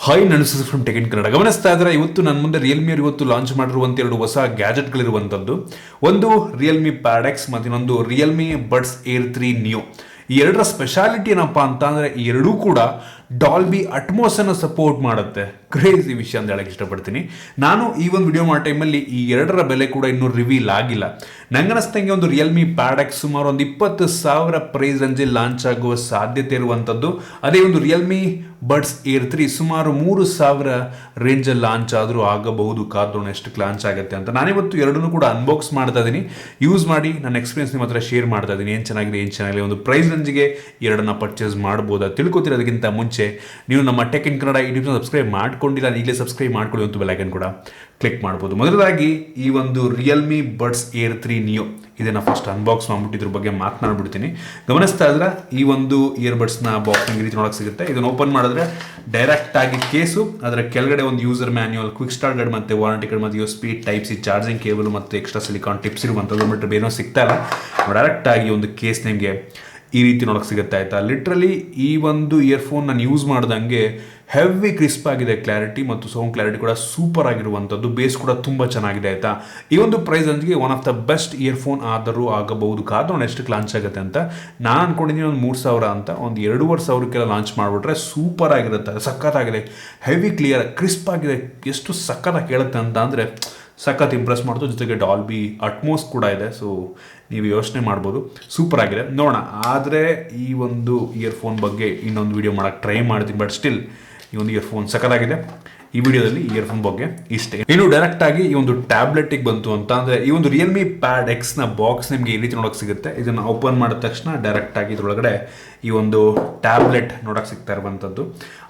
Hi ನಾನು from tech in Kannada. ಗಮನಿಸ್ತಾ ಇದ್ರೆ ಇವತ್ತು ನನ್ನ ಮುಂದೆ ರಿಯಲ್ಮಿ ಅವರು ಇವತ್ತು ಲಾಂಚ್ ಮಾಡಿರುವಂಥ ಎರಡು ಹೊಸ ಗ್ಯಾಜೆಟ್ಗಳಿರುವಂಥದ್ದು. ಒಂದು ರಿಯಲ್ಮಿ ಪ್ಯಾಡ್ ಎಕ್ಸ್ ಮತ್ತು ಇನ್ನೊಂದು ರಿಯಲ್ಮಿ ಬಡ್ಸ್ ಏರ್ 3 ನ್ಯೂ. ಈ ಎರಡರ ಸ್ಪೆಷಾಲಿಟಿ ಏನಪ್ಪ ಅಂತ ಅಂದರೆ ಈ ಎರಡೂ ಕೂಡ ಡಾಲ್ಬಿ ಅಟ್ಮೋಸ್ ಅನ್ನು ಸಪೋರ್ಟ್ ಮಾಡುತ್ತೆ. ಕ್ರೇಜಿ ವಿಷಯ ಅಂತ ಹೇಳಕ್ಕೆ ಇಷ್ಟಪಡ್ತೀನಿ. ನಾನು ಈ ಒಂದು ವಿಡಿಯೋ ಮಾಡೋ ಟೈಮಲ್ಲಿ ಈ ಎರಡರ ಬೆಲೆ ಕೂಡ ಇನ್ನೂ ರಿವೀಲ್ ಆಗಿಲ್ಲ. ನಂಗನಿಸ್ತಂಗೆ ಒಂದು ರಿಯಲ್ಮಿ ಪ್ಯಾಡ್ ಎಕ್ಸ್ ಸುಮಾರು ಒಂದು 20,000 ಪ್ರೈಸ್ ರೇಂಜಲ್ಲಿ ಲಾಂಚ್ ಆಗುವ ಸಾಧ್ಯತೆ ಇರುವಂಥದ್ದು. ಅದೇ ಒಂದು ರಿಯಲ್ಮಿ ಬಡ್ಸ್ ಏರ್ 3 ಸುಮಾರು 3,000 ರೇಂಜಲ್ಲಿ ಲಾಂಚ್ ಆದರೂ ಆಗಬಹುದು. ಕಾದೋಣ ಎಷ್ಟಕ್ಕೆ ಲಾಂಚ್ ಆಗುತ್ತೆ ಅಂತ. ನಾನಿವತ್ತು ಎರಡನ್ನೂ ಕೂಡ ಅನ್ಬಾಕ್ಸ್ ಮಾಡ್ತಾ ಇದ್ದೀನಿ, ಯೂಸ್ ಮಾಡಿ ನನ್ನ ಎಕ್ಸ್ಪೀರಿಯನ್ಸ್ ನಿಮ್ಮ ಹತ್ರ ಶೇರ್ ಮಾಡ್ತಾ ಇದ್ದೀನಿ. ಏನು ಚೆನ್ನಾಗಿದೆ ಏನು ಚೆನ್ನಾಗಿದೆ, ಒಂದು ಪ್ರೈಸ್ ರೇಂಜ್ಗೆ ಎರಡನ್ನ ಪರ್ಚೇಸ್ ಮಾಡ್ಬೋದಾ ತಿಳ್ಕೊತಿರೋದಕ್ಕಿಂತ ಮುಂಚೆ ನೀವು ನಮ್ಮ ಟೆಕ್ ಇನ್ ಕನ್ನಡ ಯೂಟ್ಯೂಬ್ನ ಸಬ್ಸ್ಕ್ರೈಬ್ ಮಾಡ್ಕೊಂಡಿಲ್ಲ, ಈಗಲೇ ಸಬ್ಸ್ಕ್ರೈಬ್ ಮಾಡ್ಕೊಳ್ಳಿ ಅಂತ ಬೆಲ್ ಐಕನ್ ಕೂಡ ಕ್ಲಿಕ್ ಮಾಡ್ಬೋದು. ಮೊದಲದಾಗಿ ಈ ಒಂದು ರಿಯಲ್ಮಿ ಬಡ್ಸ್ ಏರ್ 3 ನ್ಯೂ ಇದನ್ನು ಫಸ್ಟ್ ಅನ್ಬಾಕ್ಸ್ ಮಾಡ್ಬಿಟ್ಟು ಇದ್ರ ಬಗ್ಗೆ ಮಾತನಾಡ್ಬಿಡ್ತೀನಿ. ಗಮನಿಸ್ತಾ ಇದ್ರೆ ಈ ಒಂದು ಇಯರ್ಬಡ್ಸ್ನ ಬಾಕ್ಸ್ ಈ ರೀತಿ ನೋಡೋಕೆ ಸಿಗುತ್ತೆ. ಇದನ್ನು ಓಪನ್ ಮಾಡಿದ್ರೆ ಡೈರೆಕ್ಟ್ ಆಗಿ ಕೇಸು, ಅದರ ಕೆಳಗಡೆ ಒಂದು user manual, quick start guide ಮತ್ತು ವಾರಂಟಿ ಕಾರ್ಡ್ ಮತ್ತು USB type C charging cable ಮತ್ತು ಎಕ್ಸ್ಟ್ರಾ ಸಿಲಿಕಾನ್ ಟಿಪ್ಸ್ ಇರುವಂಥದ್ದು. ಬಟ್ ಏನೋ ಸಿಗ್ತಾ ಇಲ್ಲ, ಡೈರೆಕ್ಟ್ ಆಗಿ ಒಂದು ಕೇಸ್ ನಿಮಗೆ ಈ ರೀತಿ ನೋಡೋಕೆ ಸಿಗುತ್ತೆ ಆಯಿತಾ. ಲಿಟ್ರಲಿ ಈ ಒಂದು ಇಯರ್ಫೋನ್ ನಾನು ಯೂಸ್ ಮಾಡ್ದಂಗೆ ಹೆವಿ ಕ್ರಿಸ್ಪ್ ಆಗಿದೆ ಕ್ಲಾರಿಟಿ, ಮತ್ತು ಸೌಂಡ್ ಕ್ಲಾರಿಟಿ ಕೂಡ ಸೂಪರ್ ಆಗಿರುವಂಥದ್ದು. ಬೇಸ್ ಕೂಡ ತುಂಬ ಚೆನ್ನಾಗಿದೆ ಆಯಿತಾ. ಈ ಒಂದು ಪ್ರೈಸ್ ಅಂಜಿಗೆ one of the best earphone ಆದರೂ ಆಗಬಹುದು. ಕಾದು ಎಷ್ಟಕ್ಕೆ ಲಾಂಚ್ ಆಗುತ್ತೆ ಅಂತ ನಾನು ಅಂದ್ಕೊಂಡಿದ್ದೀನಿ. ಒಂದು 3,000 ಅಂತ, ಒಂದು 2,500 ಲಾಂಚ್ ಮಾಡಿಬಿಟ್ರೆ ಸೂಪರ್ ಆಗಿರುತ್ತೆ. ಸಖತ್ತಾಗಿದೆ, ಹೆವಿ ಕ್ಲಿಯರ್ ಕ್ರಿಸ್ಪ್ ಆಗಿದೆ. ಎಷ್ಟು ಸಖತ್ತಾಗಿ ಕೇಳುತ್ತೆ ಅಂತ ಅಂದರೆ ಸಖತ್ ಇಂಪ್ರೆಸ್ ಮಾಡ್ತು. ಜೊತೆಗೆ ಡಾಲ್ಬಿ ಅಟ್ಮೋಸ್ ಕೂಡ ಇದೆ. ಸೊ ನೀವು ಯೋಚನೆ ಮಾಡ್ಬೋದು, ಸೂಪರ್ ಆಗಿದೆ. ನೋಡೋಣ. ಆದರೆ ಈ ಒಂದು ಇಯರ್ಫೋನ್ ಬಗ್ಗೆ ಇನ್ನೊಂದು ವಿಡಿಯೋ ಮಾಡೋಕ್ಕೆ ಟ್ರೈ ಮಾಡ್ತೀನಿ. ಬಟ್ ಸ್ಟಿಲ್ ಈ ಒಂದು ಇಯರ್ಫೋನ್ ಸಖತ್ತಾಗಿದೆ. ಈ ವಿಡಿಯೋದಲ್ಲಿ ಇಯರ್ಫೋನ್ ಬಗ್ಗೆ ಇಷ್ಟೇ. ಇನ್ನು ಡೈರೆಕ್ಟ್ ಆಗಿ ಈ ಒಂದು ಟ್ಯಾಬ್ಲೆಟಿಗೆ ಬಂತು ಅಂತ ಅಂದರೆ ಈ ಒಂದು ರಿಯಲ್ಮಿ ಪ್ಯಾಡ್ ಎಕ್ಸ್ನ ಬಾಕ್ಸ್ ನಿಮಗೆ ಈ ರೀತಿ ನೋಡೋಕೆ ಸಿಗುತ್ತೆ. ಇದನ್ನು ಓಪನ್ ಮಾಡಿದ ತಕ್ಷಣ ಡೈರೆಕ್ಟ್ ಆಗಿ ಇದರೊಳಗಡೆ ಈ ಒಂದು ಟ್ಯಾಬ್ಲೆಟ್ ನೋಡೋಕೆ ಸಿಗ್ತಾ ಇರುವಂಥದ್ದು.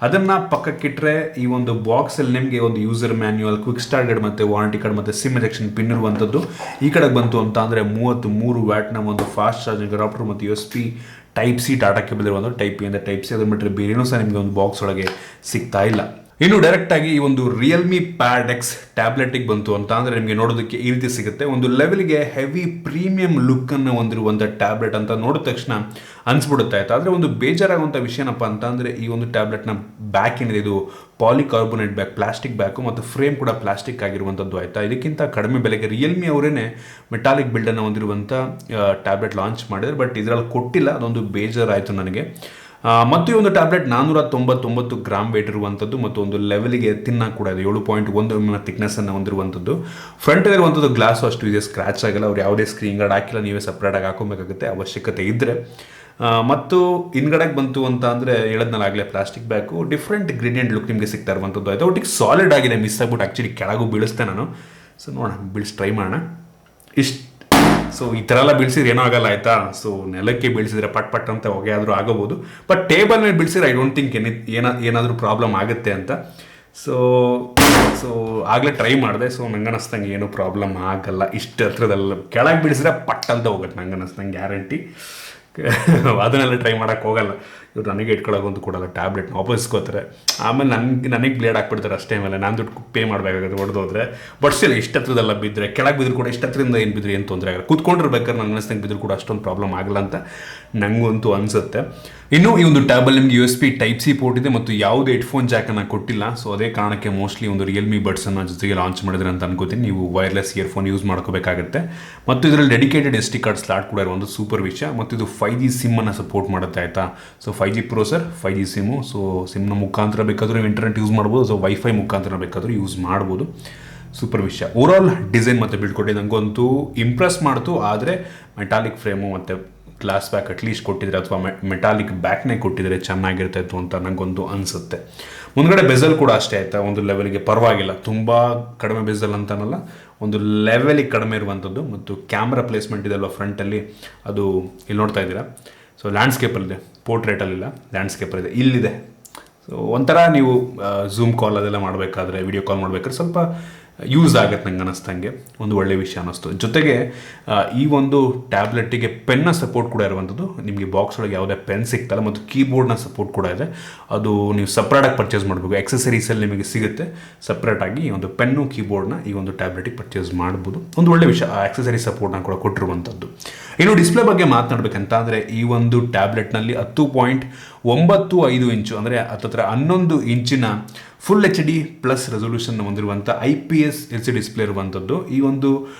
ಅದನ್ನು ಪಕ್ಕಕ್ಕಿಟ್ಟರೆ ಈ ಒಂದು ಬಾಕ್ಸಲ್ಲಿ ನಿಮಗೆ ಒಂದು user manual, quick start guide ಮತ್ತು ವಾರಂಟಿ ಕಾರ್ಡ್ ಮತ್ತು ಸಿಮ್ ಎಜೆಕ್ಷನ್ ಪಿನ್ ಇರುವಂಥದ್ದು. ಈ ಕಡೆಗೆ ಬಂತು ಅಂತ ಅಂದರೆ 33 ವ್ಯಾಟ್ನ ಒಂದು ಫಾಸ್ಟ್ ಚಾರ್ಜಿಂಗ್ ಅಡಾಪ್ಟರ್ ಮತ್ತು USB type C data cable ಇರುವಂಥ ಟೈಪ್ ಇಂದ ಟೈಪ್ ಸಿ. ಅದನ್ನು ಬಿಟ್ಟರೆ ಬೇರೇನೂ ಸಹ ನಿಮಗೆ ಒಂದು ಬಾಕ್ಸ್ ಒಳಗೆ ಸಿಗ್ತಾ ಇಲ್ಲ. ಇನ್ನು ಡೈರೆಕ್ಟ್ ಆಗಿ ಈ ಒಂದು ರಿಯಲ್ಮಿ ಪ್ಯಾಡ್ ಎಕ್ಸ್ ಟ್ಯಾಬ್ಲೆಟಿಗೆ ಬಂತು ಅಂತ ಅಂದರೆ ನಿಮಗೆ ನೋಡೋದಕ್ಕೆ ಈ ರೀತಿ ಸಿಗುತ್ತೆ. ಒಂದು ಲೆವೆಲ್ಗೆ ಹೆವಿ ಪ್ರೀಮಿಯಂ ಲುಕ್ಕನ್ನು ಹೊಂದಿರುವಂಥ ಟ್ಯಾಬ್ಲೆಟ್ ಅಂತ ನೋಡಿದ ತಕ್ಷಣ ಅನಿಸ್ಬಿಡುತ್ತೆ ಆಯ್ತು. ಆದರೆ ಒಂದು ಬೇಜಾರಾಗುವಂಥ ವಿಷಯ ಏನಪ್ಪ ಅಂತ ಅಂದರೆ ಈ ಒಂದು ಟ್ಯಾಬ್ಲೆಟ್ನ ಬ್ಯಾಕ್ ಏನಿದೆ ಇದು ಪಾಲಿಕಾರ್ಬೊನೇಟ್ ಬ್ಯಾಕ್, ಪ್ಲಾಸ್ಟಿಕ್ ಬ್ಯಾಕು ಮತ್ತು ಫ್ರೇಮ್ ಕೂಡ ಪ್ಲಾಸ್ಟಿಕ್ ಆಗಿರುವಂಥದ್ದು ಆಯಿತಾ. ಇದಕ್ಕಿಂತ ಕಡಿಮೆ ಬೆಲೆಗೆ ರಿಯಲ್ಮಿ ಅವರೇ ಮೆಟಾಲಿಕ್ ಬಿಲ್ಡನ್ನು ಹೊಂದಿರುವಂಥ ಟ್ಯಾಬ್ಲೆಟ್ ಲಾಂಚ್ ಮಾಡಿದ್ದಾರೆ. ಬಟ್ ಇದರಲ್ಲಿ ಕೊಟ್ಟಿಲ್ಲ, ಅದೊಂದು ಬೇಜಾರಾಯಿತು ನನಗೆ. ಮತ್ತು ಈ ಒಂದು ಟ್ಯಾಬ್ಲೆಟ್ 499 ಗ್ರಾಮ್ ವೇಟ್ ಇರುವಂಥದ್ದು ಮತ್ತು ಒಂದು ಲೆವೆಲಿಗೆ ತಿನ್ನ ಕೂಡ ಇದೆ. 7.1 mm ಥಿಕ್ನೆಸ್ಸನ್ನು ಹೊಂದಿರುವಂಥದ್ದು. ಫ್ರಂಟ್ ಇರುವಂಥದ್ದು ಗ್ಲಾಸು ಅಷ್ಟು ಇದೆ, ಸ್ಕ್ರ್ಯಾಚ್ ಆಗಿಲ್ಲ. ಅವ್ರು ಯಾವುದೇ ಸ್ಕ್ರೀನ್ ಗಾರ್ಡ್ ಹಾಕಿಲ್ಲ, ನೀವೇ ಸಪ್ರೇಟಾಗಿ ಹಾಕೋಬೇಕಾಗುತ್ತೆ ಅವಶ್ಯಕತೆ ಇದ್ದರೆ. ಮತ್ತು ಹಿಂದ್ಗಡೆಗೆ ಬಂತು ಅಂತ ಅಂದರೆ ಹೇಳದ್ನಲ್ಲಾಗಲೇ ಪ್ಲಾಸ್ಟಿಕ್ ಬ್ಯಾಕು, ಡಿಫ್ರೆಂಟ್ ಗ್ರೀಡಿಯಂಟ್ ಲುಕ್ ನಿಮಗೆ ಸಿಗ್ತಾ ಇರುವಂಥದ್ದು ಆಯಿತು. ಒಟ್ಟಿಗೆ ಸಾಲಿಡ್ ಆಗಿದೆ, ಮಿಸ್ ಆಗ್ಬಿಟ್ಟು ಆ್ಯಕ್ಚುಲಿ ಕೆಳಗೂ ಬೀಳಿಸ್ತೆ ನಾನು. ಸೊ ನೋಡೋಣ, ಬೀಳಿಸಿ ಟ್ರೈ ಮಾಡೋಣ. ಸೊ ಈ ಥರ ಎಲ್ಲ ಬೀಳಿಸಿದ್ರೆ ಏನೂ ಆಗಲ್ಲ ಆಯಿತಾ. ಸೊ ನೆಲಕ್ಕೆ ಬೀಳಿಸಿದ್ರೆ ಪಟ್ ಅಂತ ಹೊಗೆ ಆದರೂ ಆಗಬಹುದು. ಬಟ್ ಟೇಬಲ್ ಮೇಲೆ ಬೀಳಿಸಿದ್ರೆ ಐ ಡೋಂಟ್ ಥಿಂಕ್ ಏನಾದರೂ ಪ್ರಾಬ್ಲಮ್ ಆಗುತ್ತೆ ಅಂತ. ಸೊ ಆಗಲೇ ಟ್ರೈ ಮಾಡಿದೆ. ಸೊ ನಂಗೆ ಅನ್ನಿಸ್ತಂಗೆ ಏನೂ ಪ್ರಾಬ್ಲಮ್ ಆಗಲ್ಲ. ಇಷ್ಟು ಹತ್ರದಲ್ಲ ಕೆಳಗೆ ಬೀಳಿಸಿದ್ರೆ ಪಟ್ ಅಂತ ಹೋಗುತ್ತೆ ನಂಗೆ ಅನ್ನಿಸ್ತಂಗೆ, ಗ್ಯಾರಂಟಿ. ಅದನ್ನೆಲ್ಲ ಟ್ರೈ ಮಾಡೋಕ್ಕೆ ಹೋಗಲ್ಲ ಇವ್ರು. ನನಗೆ ಇಟ್ಕೊಳ್ಳೋಕಂತೂ ಕೊಡಲ್ಲ, ಟ್ಯಾಬ್ಲೆಟ್ನ ವಾಪಸ್ ಇಸ್ಕೋತಾರೆ. ಆಮೇಲೆ ನನಗೆ ಬ್ಲೇಡ್ ಹಾಕ್ಬಿಡ್ತಾರೆ ಅಷ್ಟೇ. ಮೇಲೆ ನಾನು ದುಡ್ಡು ಪೇ ಮಾಡಬೇಕಾಗುತ್ತೆ ಹೊಡೆದೋದ್ರೆ. ಬಟ್ ಸ್ಟಿಲ್ ಇಷ್ಟು ಹತ್ರದಲ್ಲ ಬಿದ್ದರೆ, ಕೆಳಗೆ ಬಿದ್ದರೂ ಕೂಡ ಇಷ್ಟು ಹತ್ರದಿಂದ ಏನು ಬಿದ್ದರೆ ಏನು ತೊಂದರೆ ಆಗಲ್ಲ. ಕೂತ್ಕೊಂಡಿರ್ಬೇಕಾದ್ರೆ ನಂಗೆ ಅನ್ನಿಸ್ತಂಗೆ ಬಿದ್ದರೂ ಕೂಡ ಅಷ್ಟೊಂದು ಪ್ರಾಬ್ಲಮ್ ಆಗಲ್ಲ ಅಂತ ನನಗಂತೂ ಅನಿಸುತ್ತೆ. ಇನ್ನು ಈ ಒಂದು ಟ್ಯಾಬಲ್ ನಿಮಗೆ USB ಟೈಪ್ ಸಿ ಪೋರ್ಟ್ ಇದೆ ಮತ್ತು ಯಾವುದೇ ಹೆಡ್ಫೋನ್ ಜಾಕನ್ನು ಕೊಟ್ಟಿಲ್ಲ. ಸೊ ಅದೇ ಕಾರಣಕ್ಕೆ ಮೋಸ್ಟ್ಲಿ ಒಂದು ರಿಯಲ್ಮಿ ಬಡ್ಸನ್ನು ಜೊತೆಗೆ ಲಾಂಚ್ ಮಾಡಿದ್ರೆ ಅಂತ ಅನ್ಕೋತೀನಿ. ನೀವು ವೈರ್ಲೆಸ್ ಇಯರ್ಫೋನ್ ಯೂಸ್ ಮಾಡ್ಕೋಬೇಕಾಗುತ್ತೆ. ಮತ್ತು ಇದರಲ್ಲಿ ಡೆಡಿಕೇಟೆಡ್ SD ಕಾರ್ಡ್ ಸ್ಲಾಟ್ ಕೂಡ ಇರುವಂಥ ಸೂಪರ್ ವಿಷಯ. ಮತ್ತು ಇದು 5G ಸಿಮ್ಮನ್ನು ಸಪೋರ್ಟ್ ಮಾಡುತ್ತೆ ಆಯಿತಾ. So 5G processor, 5G SIM. So ಸಿಮ್ನ ಮುಖಾಂತರ ಬೇಕಾದರೂ ನೀವು ಇಂಟರ್ನೆಟ್ ಯೂಸ್ ಮಾಡ್ಬೋದು. ಸೊ ವೈಫೈ ಮುಖಾಂತರ ಬೇಕಾದರೂ ಯೂಸ್ ಮಾಡ್ಬೋದು. ಸೂಪರ್ ವಿಷಯ. ಓವರಾಲ್ ಡಿಸೈನ್ ಮತ್ತು ಬಿಲ್ಡ್ ಕೊಟ್ಟಿದ್ದು ನನಗಂತೂ ಇಂಪ್ರೆಸ್ ಮಾಡ್ತು. ಆದರೆ ಮೆಟಾಲಿಕ್ ಫ್ರೇಮು ಮತ್ತು ಗ್ಲಾಸ್ ಬ್ಯಾಕ್ ಅಟ್ಲೀಸ್ಟ್ ಕೊಟ್ಟಿದ್ರೆ, ಅಥವಾ ಮೆಟಾಲಿಕ್ ಬ್ಯಾಕ್ನೇ ಕೊಟ್ಟಿದ್ರೆ ಚೆನ್ನಾಗಿರ್ತಾಯಿತ್ತು ಅಂತ ನನಗೊಂದು ಅನಿಸುತ್ತೆ. ಮುಂದ್ಗಡೆ ಬೆಸಲ್ ಕೂಡ ಅಷ್ಟೇ ಆಯಿತಾ, ಒಂದು ಲೆವೆಲ್ಗೆ ಪರವಾಗಿಲ್ಲ. ತುಂಬ ಕಡಿಮೆ ಬೆಸಲ್ ಅಂತನಲ್ಲ, ಒಂದು ಲೆವೆಲಿಗೆ ಕಡಿಮೆ ಇರುವಂಥದ್ದು. ಮತ್ತು ಕ್ಯಾಮ್ರಾ ಪ್ಲೇಸ್ಮೆಂಟ್ ಇದೆಲ್ಲ ಫ್ರಂಟಲ್ಲಿ, ಅದು ಇಲ್ಲಿ ನೋಡ್ತಾ ಇದ್ದೀರಾ. ಸೊ ಲ್ಯಾಂಡ್ಸ್ಕೇಪಲ್ಲಿದೆ, ಪೋರ್ಟ್ರೇಟಲ್ಲಿಲ್ಲ, ಲ್ಯಾಂಡ್ಸ್ಕೇಪಲ್ಲಿದೆ, ಇಲ್ಲಿದೆ. ಸೊ ಒಂಥರ ನೀವು ಝೂಮ್ ಕಾಲ್ ಅದೆಲ್ಲ ಮಾಡಬೇಕಾದ್ರೆ, ವಿಡಿಯೋ ಕಾಲ್ ಮಾಡಬೇಕಾದ್ರೆ ಸ್ವಲ್ಪ ಯೂಸ್ ಆಗುತ್ತೆ ನಂಗೆ ಅನ್ನಿಸ್ತಂಗೆ. ಒಂದು ಒಳ್ಳೆಯ ವಿಷಯ ಅನ್ನಿಸ್ತು. ಜೊತೆಗೆ ಈ ಒಂದು ಟ್ಯಾಬ್ಲೆಟ್ಟಿಗೆ ಪೆನ್ನ ಸಪೋರ್ಟ್ ಕೂಡ ಇರುವಂಥದ್ದು. ನಿಮಗೆ ಬಾಕ್ಸ್ ಒಳಗೆ ಯಾವುದೇ ಪೆನ್ ಸಿಗ್ತಲ್ಲ. ಮತ್ತು ಕೀಬೋರ್ಡ್ನ ಸಪೋರ್ಟ್ ಕೂಡ ಇದೆ. ಅದು ನೀವು ಸಪ್ರೇಟಾಗಿ ಪರ್ಚೇಸ್ ಮಾಡಬೇಕು. ಎಕ್ಸಸರೀಸಲ್ಲಿ ನಿಮಗೆ ಸಿಗುತ್ತೆ ಸಪ್ರೇಟಾಗಿ. ಈ ಒಂದು ಪೆನ್ನು ಕೀಬೋರ್ಡ್ನ ಈ ಒಂದು ಟ್ಯಾಬ್ಲೆಟಿಗೆ ಪರ್ಚೇಸ್ ಮಾಡ್ಬೋದು. ಒಂದು ಒಳ್ಳೆಯ ವಿಷಯ, ಆ ಎಕ್ಸಸರಿ ಸಪೋರ್ಟ್ನ ಕೂಡ ಕೊಟ್ಟಿರುವಂಥದ್ದು. ಇನ್ನು ಡಿಸ್ಪ್ಲೇ ಬಗ್ಗೆ ಮಾತನಾಡಬೇಕಂತ ಅಂದರೆ ಈ ಒಂದು ಟ್ಯಾಬ್ಲೆಟ್ನಲ್ಲಿ 10.95 ಇಂಚು ಅಂದರೆ ಹತ್ತತ್ರ 11 ಇಂಚಿನ ಫುಲ್ HD ಪ್ಲಸ್ ರೆಸೊಲ್ಯೂಷನ್ ಹೊಂದಿರುವಂಥ IPS LCD ಡಿಸ್ಪ್ಲೇ ಇರುವಂಥದ್ದು. ಈ ಒಂದು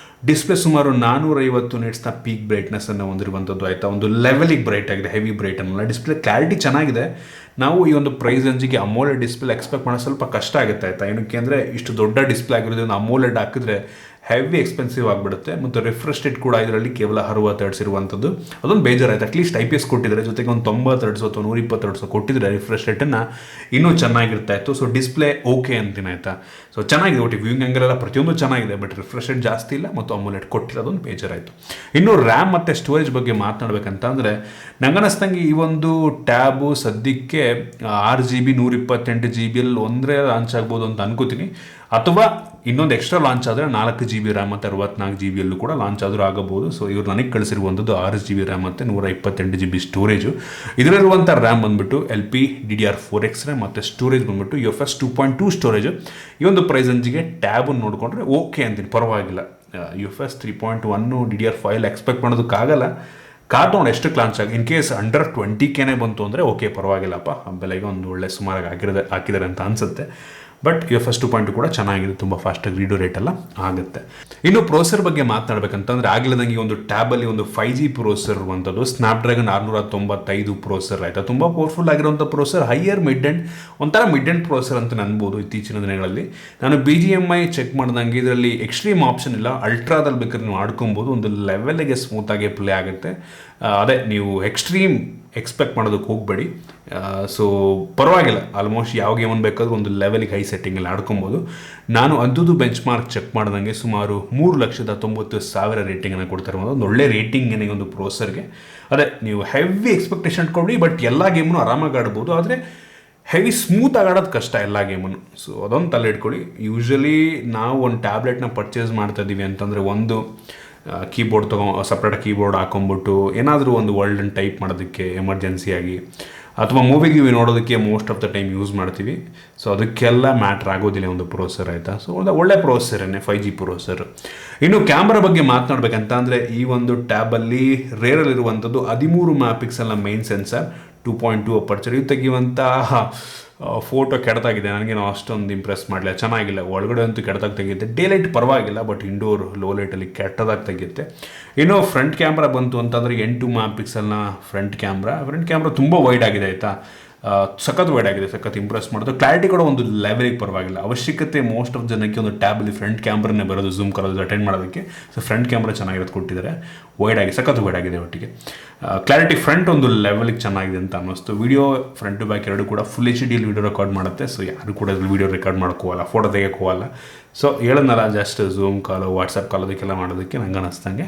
ಡಿಸ್ಪ್ಲೇ ಸುಮಾರು 450 ನಿಟ್ಸ್ನ ಪೀಕ್ ಬ್ರೈಟ್ನೆಸ್ ಅನ್ನು ಹೊಂದಿರುವಂಥದ್ದು ಆಯಿತಾ. ಒಂದು ಲೆವೆಲಿಗೆ ಬ್ರೈಟ್ ಆಗಿದೆ, ಹೆವಿ ಬ್ರೈಟ್ ಅನ್ನಲ್ಲ. ಡಿಸ್ಪ್ಲೇ ಕ್ಲಾರಿಟಿ ಚೆನ್ನಾಗಿದೆ. ನಾವು ಈ ಒಂದು ಪ್ರೈಸ್ ರೇಂಜಿಗೆ ಅಮೋಲೆಡ್ ಡಿಸ್ಪ್ಲೇ ಎಕ್ಸ್ಪೆಕ್ಟ್ ಮಾಡೋದು ಸ್ವಲ್ಪ ಕಷ್ಟ ಆಗುತ್ತೆ ಆಯಿತಾ. ಏನಕ್ಕೆ ಅಂದರೆ ಇಷ್ಟು ದೊಡ್ಡ ಡಿಸ್ಪ್ಲೇ ಆಗಿರೋದ್ರಿಂದ ಅಮೋಲೆಡ್ ಹಾಕಿದ್ರೆ ಹೆವಿ ಎಕ್ಸ್ಪೆನ್ಸಿವ್ ಆಗಿಬಿಡುತ್ತೆ. ಮತ್ತು ರಿಫ್ರೆಶ್ ರೇಟ್ ಕೂಡ ಇದರಲ್ಲಿ ಕೇವಲ 60 ಹರ್ಟ್ಸ್ ಇರುವಂಥದ್ದು. ಅದೊಂದು ಬೇಜಾರಾಯ್ತು. ಅಟ್ಲೀಸ್ಟ್ IPS ಕೊಟ್ಟಿದ್ದಾರೆ, ಜೊತೆಗೆ ಒಂದು 90 ಹರ್ಟ್ಸ್ ಅಥವಾ 120 ಹರ್ಟ್ಸ್ ಕೊಟ್ಟಿದ್ರೆ ರಿಫ್ರೆಶ್ ರೇಟನ್ನು ಇನ್ನೂ ಚೆನ್ನಾಗಿರ್ತಾ ಇತ್ತು. ಸೊ ಡಿಸ್ಪ್ಲೇ ಓಕೆ ಅಂತೀನಿ ಆಯಿತಾ. ಸೊ ಚೆನ್ನಾಗಿದೆ, ಒಟ್ಟಿಗೆ ವ್ಯೂಯಿಂಗ್ ಆ್ಯಂಗಲ್ ಪ್ರತಿಯೊಂದು ಚೆನ್ನಾಗಿದೆ, ಬಟ್ ರಿಫ್ರೆಶ್ ರೇಟ್ ಜಾಸ್ತಿ ಇಲ್ಲ ಮತ್ತು ಅಮೋಲೆಡ್ ಕೊಟ್ಟಿಲ್ಲ, ಅದೊಂದು ಬೇಜಾರಾಯಿತು. ಇನ್ನು ರ್ಯಾಮ್ ಮತ್ತು ಸ್ಟೋರೇಜ್ ಬಗ್ಗೆ ಮಾತನಾಡಬೇಕಂತ ಅಂದರೆ ನನಗನ್ನಿಸ್ದಂಗೆ ಈ ಒಂದು ಟ್ಯಾಬು ಸದ್ಯಕ್ಕೆ 6GB 128 GBಯಲ್ಲಿ ಒಂದೇ ಲಾಂಚ್ ಆಗ್ಬೋದು ಅಂತ ಅನ್ಕೋತೀನಿ. ಅಥವಾ ಇನ್ನೊಂದು ಎಕ್ಸ್ಟ್ರಾ ಲಾಂಚ್ ಆದರೆ 4GB ರ್ಯಾಮ್ ಮತ್ತು 64GBಯಲ್ಲೂ ಕೂಡ ಲಾಂಚ್ ಆದರೂ ಆಗಬಹುದು. ಸೊ ಇವರು ನನಗೆ ಕಳಿಸಿರುವಂಥದ್ದು 6GB ರ್ಯಾಮ್ ಮತ್ತು 128GB ಸ್ಟೋರೇಜು. ಇದರಲ್ಲಿರುವಂಥ ರ್ಯಾಮ್ ಬಂದುಬಿಟ್ಟು LPDDR4X ರ್ಯಾಮ್ ಮತ್ತು ಸ್ಟೋರೇಜ್ ಬಂದುಬಿಟ್ಟು UFS 2.2 ಸ್ಟೋರೇಜು. ಈ ಒಂದು ಪ್ರೈಸ್ ರೇಂಜಿಗೆ ಟ್ಯಾಬನ್ನು ನೋಡಿಕೊಂಡ್ರೆ ಓಕೆ ಅಂತೀನಿ, ಪರವಾಗಿಲ್ಲ. UFS 3.1 DDR5 expect ಮಾಡೋದಕ್ಕಾಗಲ್ಲ. ಕಾರ್ಟೌನ್ ಎಷ್ಟಕ್ಕೆ ಲಾಂಚ್ ಆಗಿ ಇನ್ ಕೇಸ್ ಅಂಡರ್ 20K ಬಂತು ಅಂದರೆ ಓಕೆ, ಪರವಾಗಿಲ್ಲಪ್ಪ, ಬೆಲೆಗೆ ಒಂದು ಒಳ್ಳೆ ಸುಮಾರಾಗಿ ಹಾಕಿದ್ದಾರೆ ಅಂತ ಅನಿಸುತ್ತೆ. ಬಟ್ UFS 2.2 ಕೂಡ ಚೆನ್ನಾಗಿದೆ, ತುಂಬ ಫಾಸ್ಟಾಗಿ ರೀಡೋ ರೇಟ್ ಎಲ್ಲ ಆಗುತ್ತೆ. ಇನ್ನು ಪ್ರೊಸೆಸರ್ ಬಗ್ಗೆ ಮಾತನಾಡಬೇಕಂತಂದರೆ ಆಗಲದಂಗೆ ಈ ಒಂದು ಟ್ಯಾಬಲ್ಲಿ ಒಂದು 5G ಪ್ರೊಸೆಸರ್ ಇರುವಂಥದ್ದು, ಸ್ನ್ಯಾಪ್ಡ್ರ್ಯಾಗನ್ 695 ಪ್ರೊಸೆಸರ್ ಆಯಿತಾ. ತುಂಬ ಪವರ್ಫುಲ್ ಆಗಿರುವಂಥ ಪ್ರೊಸೆಸರ್, ಹೈಯರ್ ಮಿಡ್ ಎಂಡ್, ಒಂಥರ ಮಿಡ್ ಎಂಡ್ ಪ್ರೊಸೆಸರ್ ಅಂತ ಅನ್ಬೋದು. ಇತ್ತೀಚಿನ ದಿನಗಳಲ್ಲಿ ನಾನು BGMI ಚೆಕ್ ಮಾಡಿದಂಗೆ ಇದರಲ್ಲಿ ಎಕ್ಸ್ಟ್ರೀಮ್ ಆಪ್ಷನ್ ಇಲ್ಲ. ಅಲ್ಟ್ರಾದಲ್ಲಿ ಬೇಕಾದ್ರೆ ನೀವು ಆಡ್ಕೊಬೋದು, ಒಂದು ಲೆವೆಲ್ಗೆ ಸ್ಮೂತಾಗಿ ಪ್ಲೇ ಆಗುತ್ತೆ. ಅದೇ ನೀವು ಎಕ್ಸ್ಟ್ರೀಮ್ ಎಕ್ಸ್ಪೆಕ್ಟ್ ಮಾಡೋದಕ್ಕೆ ಹೋಗಬೇಡಿ. ಸೊ ಪರವಾಗಿಲ್ಲ, ಆಲ್ಮೋಸ್ಟ್ ಯಾವ ಗೇಮನ್ನು ಬೇಕಾದರೂ ಒಂದು ಲೆವೆಲಿಗೆ ಹೈ ಸೆಟ್ಟಿಂಗಲ್ಲಿ ಆಡ್ಕೊಬೋದು. ನಾನು ಅಂಥದ್ದು ಬೆಂಚ್ ಮಾರ್ಕ್ ಚೆಕ್ ಮಾಡ್ದಂಗೆ ಸುಮಾರು 3,90,000 ರೇಟಿಂಗನ್ನು ಕೊಡ್ತಾರೆ. ಒಂದು ಒಳ್ಳೆ ರೇಟಿಂಗ್ ಏನೇ ಒಂದು ಪ್ರೊಸೆಸರ್ಗೆ. ಅದೇ ನೀವು ಹೆವಿ ಎಕ್ಸ್ಪೆಕ್ಟೇಷನ್ ಕೊಡಿ, ಬಟ್ ಎಲ್ಲ ಗೇಮನ್ನು ಆರಾಮಾಗಿ ಆಡ್ಬೋದು. ಆದರೆ ಹೆವಿ ಸ್ಮೂತಾಗಿ ಆಡೋದು ಕಷ್ಟ ಎಲ್ಲ ಗೇಮನ್ನು. ಸೊ ಅದೊಂದು ತಲೆ ಇಟ್ಕೊಳ್ಳಿ. ಯೂಶ್ವಲಿ ನಾವು ಒಂದು ಟ್ಯಾಬ್ಲೆಟ್ನ ಪರ್ಚೇಸ್ ಮಾಡ್ತಾ ಇದ್ದೀವಿ ಅಂತಂದರೆ ಒಂದು ಕೀಬೋರ್ಡ್ ಸಪ್ರೇಟಾಗಿ ಕೀಬೋರ್ಡ್ ಹಾಕೊಂಡ್ಬಿಟ್ಟು ಏನಾದರೂ ಒಂದು ವರ್ಲ್ಡನ್ನು ಟೈಪ್ ಮಾಡೋದಕ್ಕೆ ಎಮರ್ಜೆನ್ಸಿಯಾಗಿ, ಅಥವಾ ಮೂವಿ ನೋಡೋದಕ್ಕೆ most of the time use ಮಾಡ್ತೀವಿ. ಸೊ ಅದಕ್ಕೆಲ್ಲ ಮ್ಯಾಟ್ರ್ ಆಗೋದಿಲ್ಲ ಒಂದು ಪ್ರೊಸೆಸರ್ ಆಯಿತಾ. ಸೊ ಒಂದು ಒಳ್ಳೆ ಪ್ರೊಸೆಸರನ್ನೇ 5G ಪ್ರೊಸೆಸರ್. ಇನ್ನು ಕ್ಯಾಮ್ರಾ ಬಗ್ಗೆ ಮಾತನಾಡಬೇಕಂತ ಅಂದರೆ ಈ ಒಂದು ಟ್ಯಾಬಲ್ಲಿ ರೇರಲ್ಲಿರುವಂಥದ್ದು 13 MP ಮೈನ್ ಸೆನ್ಸರ್, 2.2 ಅಪರ್ಚರ್. ಇದು ತೆಗೆಯುವಂತಹ ಫೋಟೋ ಕೆಡತಾಗಿದೆ, ನನಗೇನು ಅಷ್ಟೊಂದು ಇಂಪ್ರೆಸ್ ಮಾಡಲಿಲ್ಲ, ಚೆನ್ನಾಗಿಲ್ಲ. ಒಳಗಡೆ ಅಂತೂ ಕೆಡತಾಗಿ ತೆಗೆಯುತ್ತೆ. ಡೇ ಲೈಟ್ ಪರವಾಗಿಲ್ಲ, ಬಟ್ ಇಂಡೋರ್ ಲೋ ಲೈಟಲ್ಲಿ ಕೆಟ್ಟದಾಗಿ ತೆಗೆಯುತ್ತೆ. ಇನ್ನು ಫ್ರಂಟ್ ಕ್ಯಾಮ್ರಾ ಬಂತು ಅಂತಂದರೆ 8 MP ಫ್ರಂಟ್ ಕ್ಯಾಮ್ರಾ ತುಂಬ ವೈಡ್ ಆಗಿದೆ ಆಯಿತಾ. ಸಖತ್ ವೈಡ್ ಆಗಿದೆ, ಸಖತ್ ಇಂಪ್ರೆಸ್ ಮಾಡೋದು. ಕ್ಲಾರಿಟಿ ಕೂಡ ಒಂದು ಲೆವೆಲಿಗೆ ಪರವಾಗಿಲ್ಲ. ಅವಶ್ಯಕತೆ ಮೋಸ್ಟ್ ಆಫ್ ಜನಕ್ಕೆ ಒಂದು ಟ್ಯಾಬಲ್ಲಿ ಫ್ರಂಟ್ ಕ್ಯಾಮ್ರಾನೇ ಬರೋದು, ಝೂಮ್ ಕರೋದು, ಅಟೆಂಡ್ ಮಾಡೋದಕ್ಕೆ. ಸೊ ಫ್ರಂಟ್ ಕ್ಯಾಮ್ರಾ ಚೆನ್ನಾಗಿರೋದು ಕೊಟ್ಟಿದ್ದಾರೆ, ವೈಡ್ ಆಗಿ, ಸಖತ್ ವೈಡ್ ಆಗಿದೆ. ಒಟ್ಟಿಗೆ ಕ್ಲಾರಿಟಿ ಫ್ರಂಟ್ ಒಂದು ಲೆವೆಲಿಗೆ ಚೆನ್ನಾಗಿದೆ ಅಂತ ಅನ್ನಿಸ್ತು. ವಿಡಿಯೋ ಫ್ರಂಟ್ ಟು ಬ್ಯಾಕ್ ಎರಡು ಕೂಡ ಫುಲ್ HDಯಲ್ಲಿ ವಿಡಿಯೋ ರೆಕಾರ್ಡ್ ಮಾಡುತ್ತೆ. ಸೊ ಯಾರು ಕೂಡ ವಿಡಿಯೋ ರೆಕಾರ್ಡ್ ಮಾಡೋಕ್ಕೋಲ್ಲ, ಫೋಟೋ ತೆಗೆಯೋಕ್ಕೋಲ್ಲ. ಸೊ ಹೇಳೋದಲ್ಲ, ಜಸ್ಟ್ ಝೂಮ್ ಕಾಲು, ವಾಟ್ಸಪ್ ಕಾಲ್ ಅದಕ್ಕೆಲ್ಲ ಮಾಡೋದಕ್ಕೆ ನಂಗೆ ಅನ್ನಿಸ್ದಂಗೆ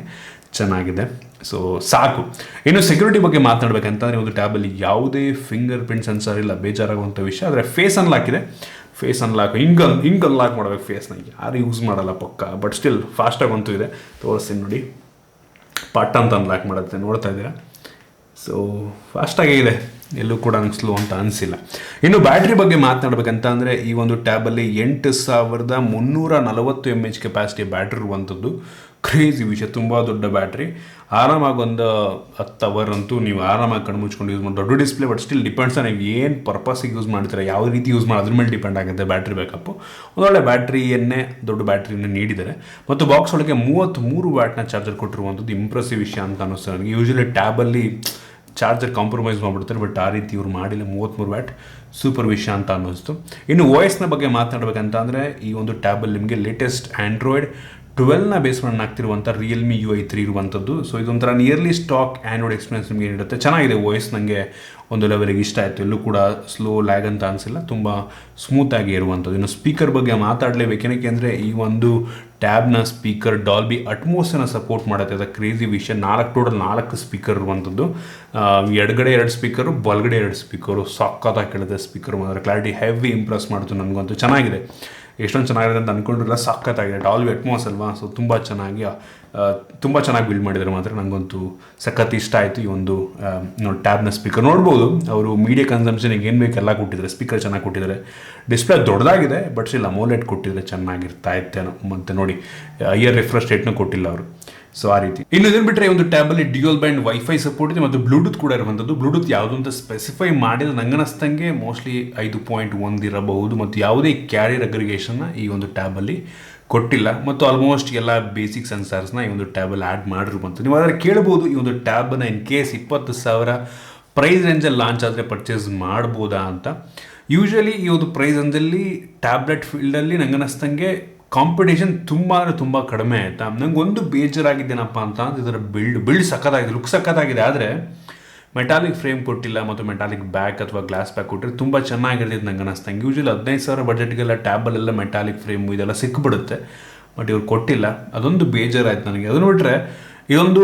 ಚೆನ್ನಾಗಿದೆ. ಸೊ ಸಾಕು. ಇನ್ನು ಸೆಕ್ಯೂರಿಟಿ ಬಗ್ಗೆ ಮಾತನಾಡಬೇಕಂತಂದರೆ ಒಂದು ಟ್ಯಾಬಲ್ಲಿ ಯಾವುದೇ ಫಿಂಗರ್ ಪ್ರಿಂಟ್ ಸೆನ್ಸರ್ ಇಲ್ಲ, ಬೇಜಾರಾಗುವಂಥ ವಿಷಯ. ಆದರೆ ಫೇಸ್ ಅನ್ಲಾಕ್ ಇದೆ. ಫೇಸ್ ಅನ್ಲಾಕ್ ಹಿಂಗೆ ಅನ್ಲಾಕ್ ಮಾಡಬೇಕು ಫೇಸ್ನ, ಯಾರು ಯೂಸ್ ಮಾಡಲ್ಲ ಪಕ್ಕ. ಬಟ್ ಸ್ಟಿಲ್ ಫಾಸ್ಟಾಗಿ ಅಂತೂ ಇದೆ, ತೋರಿಸ್ತೀನಿ ನೋಡಿ. ಪಟ್ ಅಂತ ಅನ್ಲಾಕ್ ಮಾಡುತ್ತೆ, ನೋಡ್ತಾ ಇದ್ದೀರಾ. ಸೊ ಫಾಸ್ಟಾಗೇ ಇದೆ, ಎಲ್ಲೂ ಕೂಡ ನಂಗೆ ಸ್ಲೋ ಅಂತ ಅನಿಸಿಲ್ಲ. ಇನ್ನು ಬ್ಯಾಟ್ರಿ ಬಗ್ಗೆ ಮಾತನಾಡಬೇಕಂತ ಅಂದರೆ ಈ ಒಂದು ಟ್ಯಾಬಲ್ಲಿ 8340 mAh ಕೆಪಾಸಿಟಿ ಬ್ಯಾಟ್ರಿ ಇರುವಂಥದ್ದು. ಕ್ರೇಜಿ ವಿಷಯ, ತುಂಬ ದೊಡ್ಡ ಬ್ಯಾಟ್ರಿ. ಆರಾಮಾಗಿ ಒಂದು 10 ಅವರ್ ಅಂತೂ ನೀವು ಆರಾಮಾಗಿ ಕಣ್ಣು ಮುಚ್ಕೊಂಡು ಯೂಸ್ ಮಾಡಿ. ದೊಡ್ಡ ಡಿಸ್ಪ್ಲೇ, ಬಟ್ ಸ್ಟಿಲ್ ಡಿಪೆಂಡ್ಸ್ ನೀವು ಏನು ಪರ್ಪಸ್ಸಿಗೆ ಯೂಸ್ ಮಾಡ್ತೀರಾ, ಯಾವ ರೀತಿ ಯೂಸ್ ಮಾಡಿ ಅದ್ರ ಮೇಲೆ ಡಿಪೆಂಡ್ ಆಗುತ್ತೆ ಬ್ಯಾಟ್ರಿ ಬ್ಯಾಕಪ್ಪು. ಒಂದೊಳ್ಳೆ ಬ್ಯಾಟ್ರಿಯನ್ನೇ, ದೊಡ್ಡ ಬ್ಯಾಟ್ರಿಯನ್ನೇ ನೀಡಿದ್ದಾರೆ. ಮತ್ತು ಬಾಕ್ಸ್ ಒಳಗೆ 33 ವ್ಯಾಟ್ನ ಚಾರ್ಜರ್ ಕೊಟ್ಟಿರುವಂಥದ್ದು ಇಂಪ್ರೆಸಿವ್ ವಿಷಯ ಅಂತ ಅನ್ನಿಸ್ತು ನನಗೆ. ಯೂಶಲಿ ಟ್ಯಾಬಲ್ಲಿ ಚಾರ್ಜರ್ ಕಾಂಪ್ರಮೈಸ್ ಮಾಡಿಬಿಡ್ತಾರೆ, ಬಟ್ ಆ ರೀತಿ ಇವ್ರು ಮಾಡಿಲ್ಲ. 33 ವ್ಯಾಟ್ ಸೂಪರ್ ವಿಷಯ ಅಂತ ಅನ್ನಿಸ್ತು. ಇನ್ನು OS ಬಗ್ಗೆ ಮಾತನಾಡಬೇಕಂತ ಅಂದರೆ ಈ ಒಂದು ಟ್ಯಾಬಲ್ಲಿ ನಿಮಗೆ ಲೇಟೆಸ್ಟ್ ಆ್ಯಂಡ್ರಾಯ್ಡ್ 12ನ ಬೇಸ್ ಮಾಡಿ ಆಗ್ತಿರುವಂಥ realme UI 3 ಇರುವಂಥದ್ದು. ಸೊ ಇದೊಂಥರ ನಿಯರ್ಲಿ ಸ್ಟಾಕ್ ಆ್ಯಂಡ್ರಾಯ್ಡ್ ಎಕ್ಸ್ಪೀರಿಯನ್ಸ್ ನಿಮಗೆ ನೀಡುತ್ತೆ. ಚೆನ್ನಾಗಿದೆ OS, ನನಗೆ ಒಂದು ಲೆವೆಲಿಗೆ ಇಷ್ಟ ಆಯಿತು. ಎಲ್ಲೂ ಕೂಡ ಸ್ಲೋ ಲ್ಯಾಗ್ ಅಂತ ಅನಿಸಿಲ್ಲ, ತುಂಬ ಸ್ಮೂತಾಗಿ ಇರುವಂಥದ್ದು. ಇನ್ನು ಸ್ಪೀಕರ್ ಬಗ್ಗೆ ಮಾತಾಡಲೇಬೇಕು, ಏನಕ್ಕೆ ಅಂದರೆ ಈ ಒಂದು ಟ್ಯಾಬ್ನ ಸ್ಪೀಕರ್ ಡಾಲ್ಬಿ ಅಟ್ಮೋಸನ್ನು ಸಪೋರ್ಟ್ ಮಾಡುತ್ತೆ. ಅದು ಕ್ರೇಜಿ ವಿಷಯ. ಟೋಟಲ್ 4 ಸ್ಪೀಕರ್ ಇರುವಂಥದ್ದು. ಎಡಗಡೆ 2 ಸ್ಪೀಕರು, ಬಲಗಡೆ 2 ಸ್ಪೀಕರು. ಸಕ್ಕತ್ತಾಗಿ ಕೇಳುತ್ತೆ ಸ್ಪೀಕರ್. ಮಾತ್ರ ಕ್ಲಾರಿಟಿ ಹೆವಿ ಇಂಪ್ರೆಸ್ ಮಾಡ್ತು ನನಗಂತೂ. ಚೆನ್ನಾಗಿದೆ, ಎಷ್ಟೊಂದು ಚೆನ್ನಾಗಿದೆ ಅಂತ ಅಂದ್ಕೊಂಡಿರಲ್ಲ, ಸಖತ್ತಾಗಿದೆ. ಡಾಲ್ಬಿ ಅಟ್ಮೋಸ್ ಅಲ್ವಾ, ಸೊ ತುಂಬ ಚೆನ್ನಾಗಿ ಬಿಲ್ಡ್ ಮಾಡಿದ್ದಾರೆ. ಮಾತ್ರ ನನಗಂತೂ ಸಖತ್ ಇಷ್ಟ ಆಯಿತು ಈ ಒಂದು ಟ್ಯಾಬ್ನ ಸ್ಪೀಕರ್. ನೋಡ್ಬೋದು ಅವರು ಮೀಡಿಯಾ ಕನ್ಸಂಪ್ಷನ್ಗೆ ಏನು ಬೇಕು ಎಲ್ಲ ಕೊಟ್ಟಿದ್ದಾರೆ. ಸ್ಪೀಕರ್ ಚೆನ್ನಾಗಿ ಕೊಟ್ಟಿದ್ದಾರೆ. ಡಿಸ್ಪ್ಲೇ ದೊಡ್ಡದಾಗಿದೆ, ಬಟ್ ಸ್ಟಿಲ್ ಅಮೋಲೆಡ್ ಕೊಟ್ಟಿದ್ದಾರೆ, ಚೆನ್ನಾಗಿರ್ತಾ ಇತ್ತೇನೋ. ಮತ್ತು ನೋಡಿ, ಹೈಯರ್ ರಿಫ್ರೆಶ್ ರೇಟ್ನೂ ಕೊಟ್ಟಿಲ್ಲ ಅವರು. ಸೊ ಆ ರೀತಿ. ಇನ್ನು ಇದನ್ನು ಬಿಟ್ಟರೆ ಒಂದು ಟ್ಯಾಬಲ್ಲಿ ಡ್ಯೂಯಲ್ ಬ್ಯಾಂಡ್ ವೈಫೈ ಸಪೋರ್ಟ್ ಇದೆ ಮತ್ತು ಬ್ಲೂಟೂತ್ ಕೂಡ ಇರುವಂಥದ್ದು. ಬ್ಲೂಟೂತ್ ಯಾವುದು ಅಂತ ಸ್ಪೆಸಿಫೈ ಮಾಡಿದ ನಂಗನಸ್ತಂಗೆ ಮೋಸ್ಟ್ಲಿ 5.1 ಇರಬಹುದು ಮತ್ತು ಯಾವುದೇ ಕ್ಯಾರಿಯರ್ ಅಗ್ರಿಗೇಷನ್ನ ಈ ಒಂದು ಟ್ಯಾಬಲ್ಲಿ ಕೊಟ್ಟಿಲ್ಲ ಮತ್ತು ಆಲ್ಮೋಸ್ಟ್ ಎಲ್ಲ ಬೇಸಿಕ್ ಸೆನ್ಸಾರ್ಸ್ನ ಈ ಒಂದು ಟ್ಯಾಬಲ್ಲಿ ಆ್ಯಡ್ ಮಾಡಿರುವಂಥದ್ದು. ನೀವು ಅದರ ಕೇಳ್ಬೋದು ಈ ಒಂದು ಟ್ಯಾಬನ್ನು ಇನ್ ಕೇಸ್ 20,000 ಪ್ರೈಸ್ ರೇಂಜಲ್ಲಿ ಲಾಂಚ್ ಆದರೆ ಪರ್ಚೇಸ್ ಮಾಡ್ಬೋದಾ ಅಂತ. ಯೂಶ್ವಲಿ ಈ ಒಂದು ಪ್ರೈಸ್ ರೇಂಜಲ್ಲಿ ಟ್ಯಾಬ್ಲೆಟ್ ಫೀಲ್ಡಲ್ಲಿ ನಂಗನಿಸ್ತಂಗೆ ಕಾಂಪಿಟೇಷನ್ ತುಂಬ ಅಂದರೆ ತುಂಬ ಕಡಿಮೆ ಆಯಿತಾ. ನಂಗೆ ಒಂದು ಬೇಜಾರಾಗಿದ್ದೇನಪ್ಪ ಅಂತ ಇದರ ಬಿಲ್ಡ್ ಸಖತ್ತಾಗಿದೆ, ಲುಕ್ ಸಖತ್ತಾಗಿದೆ. ಆದರೆ ಮೆಟಾಲಿಕ್ ಫ್ರೇಮ್ ಕೊಟ್ಟಿಲ್ಲ ಮತ್ತು ಮೆಟಾಲಿಕ್ ಬ್ಯಾಕ್ ಅಥವಾ ಗ್ಲಾಸ್ ಬ್ಯಾಕ್ ಕೊಟ್ಟರೆ ತುಂಬ ಚೆನ್ನಾಗಿರ್ತಿತ್ತು ನಂಗೆ ಅನ್ನಿಸ್ತಂಗೆ. ಯೂಶ್ವಲಿ 15,000 ಬಜೆಟ್ಗೆಲ್ಲ ಟ್ಯಾಬಲ್ಲೆಲ್ಲ ಮೆಟಾಲಿಕ್ ಫ್ರೇಮು ಇದೆಲ್ಲ ಸಿಕ್ಬಿಡುತ್ತೆ, ಬಟ್ ಇವ್ರು ಕೊಟ್ಟಿಲ್ಲ. ಅದೊಂದು ಬೇಜಾರಾಯ್ತು ನನಗೆ. ಅದನ್ನು ಬಿಟ್ಟರೆ ಇದೊಂದು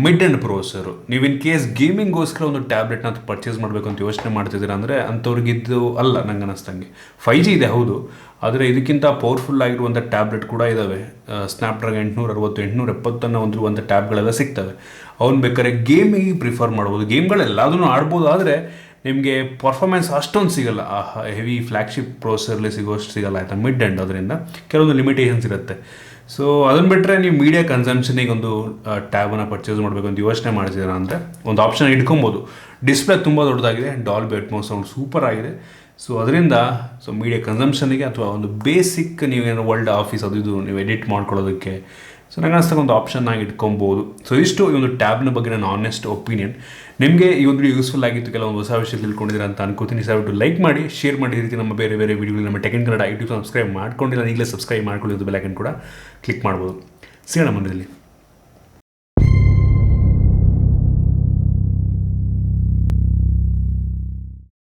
ಮಿಡ್ ಆ್ಯಂಡ್ ಪ್ರೋಸೆಸರು. ನೀವು ಇನ್ ಕೇಸ್ ಗೇಮಿಂಗ್ಗೋಸ್ಕರ ಒಂದು ಟ್ಯಾಬ್ಲೆಟ್ನ ಪರ್ಚೇಸ್ ಮಾಡಬೇಕು ಅಂತ ಯೋಚನೆ ಮಾಡ್ತಿದ್ದೀರಾ ಅಂದರೆ ಅಂಥವ್ರಿಗಿದ್ದು ಅಲ್ಲ ನಂಗೆ ಅನ್ನಿಸ್ತಂಗೆ. 5G ಇದೆ ಹೌದು, ಆದರೆ ಇದಕ್ಕಿಂತ ಪವರ್ಫುಲ್ ಆಗಿರುವಂಥ ಟ್ಯಾಬ್ಲೆಟ್ ಕೂಡ ಇದ್ದಾವೆ. ಸ್ನ್ಯಾಪ್ಡ್ರ್ಯಾಗನ್ 860, 870 ಹೊಂದಿರುವಂಥ ಟ್ಯಾಬ್ಗಳೆಲ್ಲ ಸಿಗ್ತವೆ. ಅವ್ನು ಬೇಕಾದ್ರೆ ಗೇಮಿಗೆ ಪ್ರಿಫರ್ ಮಾಡ್ಬೋದು, ಗೇಮ್ಗಳೆಲ್ಲದನ್ನು ಆಡ್ಬೋದು. ಆದರೆ ನಿಮಗೆ ಪರ್ಫಾರ್ಮೆನ್ಸ್ ಅಷ್ಟೊಂದು ಸಿಗಲ್ಲ, ಹೆವಿ ಫ್ಲ್ಯಾಗ್ಶಿಪ್ ಪ್ರೋಸೆಸರ್ಲಿ ಸಿಗೋಷ್ಟು ಸಿಗಲ್ಲ ಆಯಿತಾ, ಮಿಡ್ ಆ್ಯಂಡ್. ಅದರಿಂದ ಕೆಲವೊಂದು ಲಿಮಿಟೇಷನ್ಸ್ ಇರುತ್ತೆ. ಸೊ ಅದನ್ನು ಬಿಟ್ಟರೆ ನೀವು ಮೀಡಿಯಾ ಕನ್ಸಂಪ್ಷನಿಗೆ ಒಂದು ಟ್ಯಾಬನ್ನು ಪರ್ಚೇಸ್ ಮಾಡಬೇಕು ಅಂತ ಯೋಚನೆ ಮಾಡ್ತಿದ್ದೀರಾ ಅಂದರೆ ಒಂದು ಆಪ್ಷನ್ ಇಟ್ಕೊಬೋದು. ಡಿಸ್ಪ್ಲೇ ತುಂಬ ದೊಡ್ಡದಾಗಿದೆ, ಡಾಲ್ಬಿ ಅಟ್ಮೋಸ್ ಸೌಂಡ್ ಸೂಪರ್ ಆಗಿದೆ. ಸೊ ಅದರಿಂದ ಮೀಡಿಯಾ ಕನ್ಸಂಪ್ಷನಿಗೆ ಅಥವಾ ಒಂದು ಬೇಸಿಕ್ ನೀವೇನೋ ವರ್ಲ್ಡ್ ಆಫೀಸ್ ಅದು ಇದು ನೀವು ಎಡಿಟ್ ಮಾಡ್ಕೊಳ್ಳೋದಕ್ಕೆ ಸೊ ನಂಗೆ ಅನಿಸ್ದಾಗ ಒಂದು ಆಪ್ಷನ್ ಆಗಿ ಇಟ್ಕೊಬೋದು. ಸೊ ಇಷ್ಟು ಈ ಒಂದು ಟ್ಯಾಬ್ನ ಬಗ್ಗೆ ನನ್ನ ಆನೆಸ್ಟ್ ಒಪಿನಿಯನ್. ನಿಮಗೆ ಈ ಒಂದು ಯೂಸ್ಫುಲ್ ಆಗಿತ್ತು, ಕೆಲವೊಂದು ಹೊಸ ವಿಷಯ ತಿಳ್ಕೊಂಡಿದ್ದೀರಾ ಅಂತ ಅನ್ಕೋತೀನಿ. ದಯವಿಟ್ಟು ಲೈಕ್ ಮಾಡಿ, ಶೇರ್ ಮಾಡಿ. ಈ ರೀತಿ ನಮ್ಮ ಬೇರೆ ಬೇರೆ ವೀಡಿಯೋಗಳು ನಮ್ಮ tech in Kannada YouTube subscribe ಮಾಡ್ಕೊಂಡಿಲ್ಲ, ಈಗಲೇ ಸಬ್ಸ್ಕ್ರೈಬ್ ಮಾಡ್ಕೊಳ್ಳೋದು, ಬೆಲ್ ಐಕನ್ ಕೂಡ ಕ್ಲಿಕ್ ಮಾಡ್ಬೋದು. ಸಿಗೋಣ ಮುಂದಿನಲ್ಲಿ.